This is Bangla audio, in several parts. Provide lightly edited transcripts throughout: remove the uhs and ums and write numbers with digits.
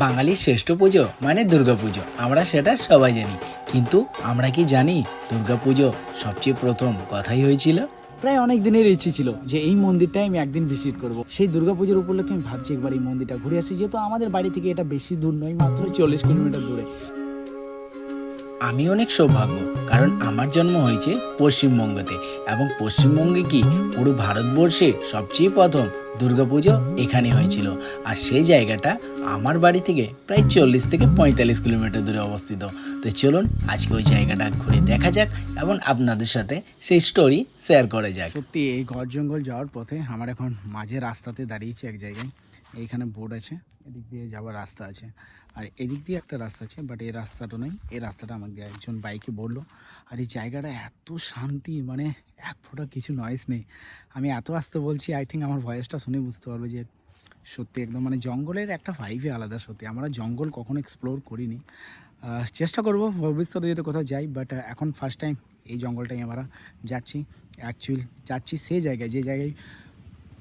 বাঙালির শ্রেষ্ঠ পুজো মানে দুর্গাপুজো, আমরা সেটা সবাই জানি। কিন্তু আমরা কি জানি দুর্গাপুজো সবচেয়ে প্রথম কথাই হয়েছিল? প্রায় অনেক দিনের ইচ্ছে ছিল যে এই মন্দিরটাই আমি একদিন ভিজিট করব। সেই দুর্গাপুজোর উপলক্ষে আমি ভাবছি একবার এই মন্দিরটা ঘুরে আসি, যেহেতু আমাদের বাড়ি থেকে এটা বেশি দূর নয়, মাত্র 40 কিলোমিটার দূরে। আমি অনেক সৌভাগ্য, কারণ আমার জন্ম হয়েছে পশ্চিমবঙ্গতে, এবং পশ্চিমবঙ্গে কি পুরো ভারতবর্ষে সবচেয়ে প্রথম দুর্গাপুজো এখানে হয়েছিল। আর সেই জায়গাটা আমার বাড়ি থেকে প্রায় 40 থেকে 45 কিলোমিটার দূরে অবস্থিত। তো চলুন আজকে ওই জায়গাটা ঘুরে দেখা যাক এবং আপনাদের সাথে সেই স্টোরি শেয়ার করা যাক। সত্যি এই গড় জঙ্গল যাওয়ার পথে আমার এখন মাঝে রাস্তাতে দাঁড়িয়েছি এক জায়গায়। এইখানে বোর্ড আছে, এদিক দিয়ে যাওয়ার রাস্তা আছে, আর এদিক দিয়ে একটা রাস্তা আছে, বাট এই রাস্তাটা নয়, এই রাস্তাটা আমাকে একজন বাইকে বললো। আর এই জায়গাটা এত শান্তি, মানে এক ফোঁটা কিছু নয়েজ নেই। আমি এত আসতে বলছি, আই থিঙ্ক আমার ভয়েসটা শুনে বুঝতে পারবে যে সত্যি একদম মানে জঙ্গলের একটা ভাইভই আলাদা। সত্যি আমরা জঙ্গল কখনো এক্সপ্লোর করিনি, চেষ্টা করব ভবিষ্যতে যদি কোথাও যাই, বাট এখন ফার্স্ট টাইম এই জঙ্গলটাই আমরা যাচ্ছি। অ্যাকচুয়ালি যাচ্ছি সেই জায়গায়, যে জায়গায়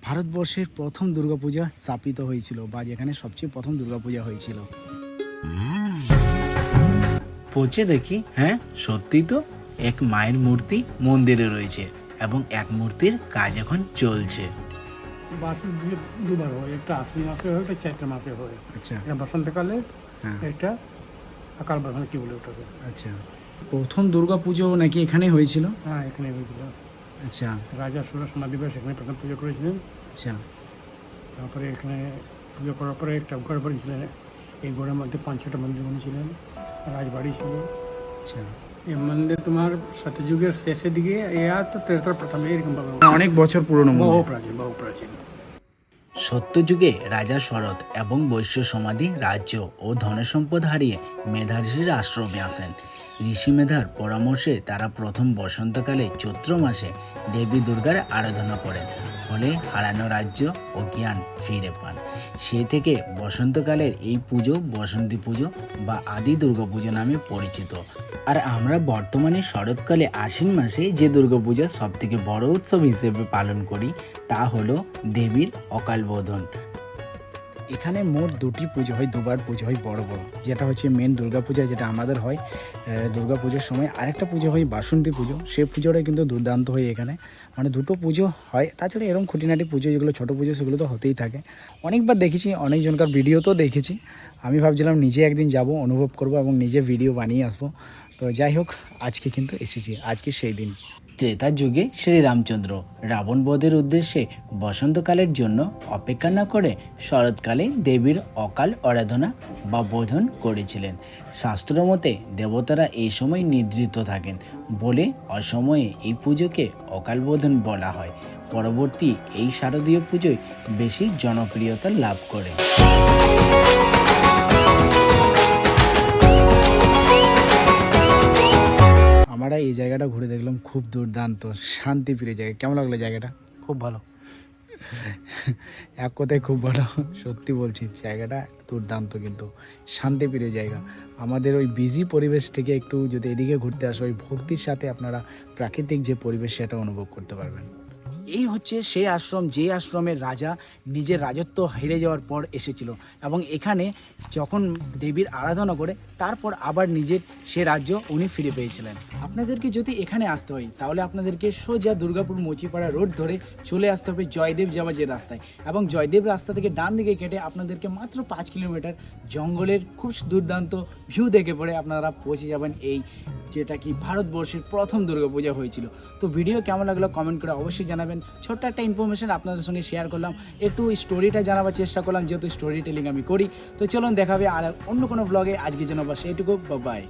ভারতবর্ষের প্রথম দুর্গাপূজা স্থাপিত হয়েছিল, বা যেখানে সবচেয়ে প্রথম দুর্গাপূজা হয়েছিল। পৌঁছে দেখি, হ্যাঁ সত্যি তো, এক মায়ের মূর্তি মন্দিরে রয়েছে এবং এক মূর্তির কাজ এখন চলছে। বার্ষিক দুবার হয়, একটা আশ্বিন মাসে হয়, একটা চৈত্র মাসে হয়। আচ্ছা, এটা বসন্তকালে, হ্যাঁ, এটা আকাল বাসনা কি বলে ওটাকে। আচ্ছা, প্রথম দুর্গাপুজো নাকি এখানে হয়েছিল? হ্যাঁ, এখানে হয়েছিল। আচ্ছা রাজা সুরেশ মাদিবাস এখানে প্রথম পুজো করেছিলেন। আচ্ছা তারপরে এখানে পুজো করার পরে একটা ঘর বানিয়েছিলেন। এই ঘরের মধ্যে 5-6টা মন্দির বানিয়েছিলেন, রাজবাড়ি ছিল। আচ্ছা, এই মন্দির তোমার সত্যযুগের শেষের দিকে, এরা তো ত্রেতার প্রথমে এরকমভাবে অনেক বছর পুরনো বহু মন্দির। প্রাচীন, বহু প্রাচীন। সত্যযুগে রাজা শরৎ এবং বৈশ্য সমাধি রাজ্য ও ধনসম্পদ হারিয়ে মেধা ঋষির আশ্রমে আসেন। ঋষি মেধার পরামর্শে তারা প্রথম বসন্তকালে চৈত্র মাসে দেবী দুর্গার আরাধনা করেন, ফলে হারানো রাজ্য ও জ্ঞান ফিরে পান। সেই থেকে বসন্তকালের এই পুজো বসন্তী পুজো বা আদি দুর্গাপুজো নামে পরিচিত। আর আমরা বর্তমানে শরৎকালে আশ্বিন মাসে যে দুর্গাপূজা সব থেকে বড় উৎসব হিসেবে পালন করি, তা হলো দেবীর অকাল বোধন। এখানে মোট দুটি পুজো হয়, দুবার পুজো হয় বড় বড়, যেটা হচ্ছে মেন দুর্গাপূজা, যেটা আমাদের হয় দুর্গাপুজোর সময়। আরেকটা পুজো হয় বাসন্তী পুজো, সেই পুজোটা কিন্তু দুর্দান্ত হয় এখানে, মানে দুটো পুজো হয়। তাছাড়া এরকম খুঁটিনাটি পুজো যেগুলো ছোটো পুজো সেগুলো তো হতেই থাকে। অনেকবার দেখেছি, অনেকজনকার ভিডিওতেও দেখেছি। আমি ভাবছিলাম নিজে একদিন যাব, অনুভব করব এবং নিজে ভিডিও বানিয়ে আসবো। তো যাই হোক, আজকে কিন্তু এসেছি, আজকে সেই দিন। ত্রেতার যুগে শ্রীরামচন্দ্র রাবণ বধের উদ্দেশ্যে বসন্তকালের জন্য অপেক্ষা না করে শরৎকালে দেবীর অকাল আরাধনা বা বোধন করেছিলেন। শাস্ত্র মতে দেবতারা এই সময় নিদ্রিত থাকেন বলে অসময়ে এই পুজোকে অকাল বোধন বলা হয়। পরবর্তী এই শারদীয় পুজোয় বেশি জনপ্রিয়তা লাভ করে। আমরা এই জায়গাটা ঘুরে দেখলাম, খুব দুর্দান্ত শান্তিপ্রিয় জায়গা। কেমন লাগলো জায়গাটা? খুব ভালো। এক কথায় খুব ভালো, সত্যি বলছি, জায়গাটা দুর্দান্ত, কিন্তু শান্তিপ্রিয় জায়গা। আমাদের ওই বিজি পরিবেশ থেকে একটু যদি এদিকে ঘুরতে আসো, ওই ভক্তির সাথে আপনারা প্রাকৃতিক যে পরিবেশ সেটা অনুভব করতে পারবেন। এই হচ্ছে সেই আশ্রম, যে আশ্রমের রাজা নিজের রাজত্ব হেরে যাওয়ার পর এসেছিল, এবং এখানে যখন দেবীর আরাধনা করে তারপর আবার নিজের সে রাজ্য উনি ফিরে পেয়েছিলেন। আপনাদেরকে যদি এখানে আসতে হয়, তাহলে আপনাদেরকে সোজা দুর্গাপুর মুচিপাড়া রোড ধরে চলে আসতে হবে জয়দেব যাওয়ার যে রাস্তায়, এবং জয়দেব রাস্তা থেকে ডান দিকে কেটে আপনাদেরকে মাত্র 5 কিলোমিটার জঙ্গলের খুব দুর্দান্ত ভিউ দেখে পড়ে আপনারা পৌঁছে যাবেন এই, যেটা কি ভারতবর্ষের প্রথম দুর্গাপূজা হয়েছিল। তো ভিডিও কেমন লাগলো কমেন্ট করে অবশ্যই জানাবেন। ছোট্ট একটা ইনফরমেশন আপনাদের সঙ্গে শেয়ার করলাম, একটু স্টোরিটা জানাবার চেষ্টা করলাম, যেহেতু স্টোরি টেলিং আমি করি। তো চলুন দেখাবে আর অন্য কোনো ব্লগে, আজকের জন্য বাস এইটুকু, বাই।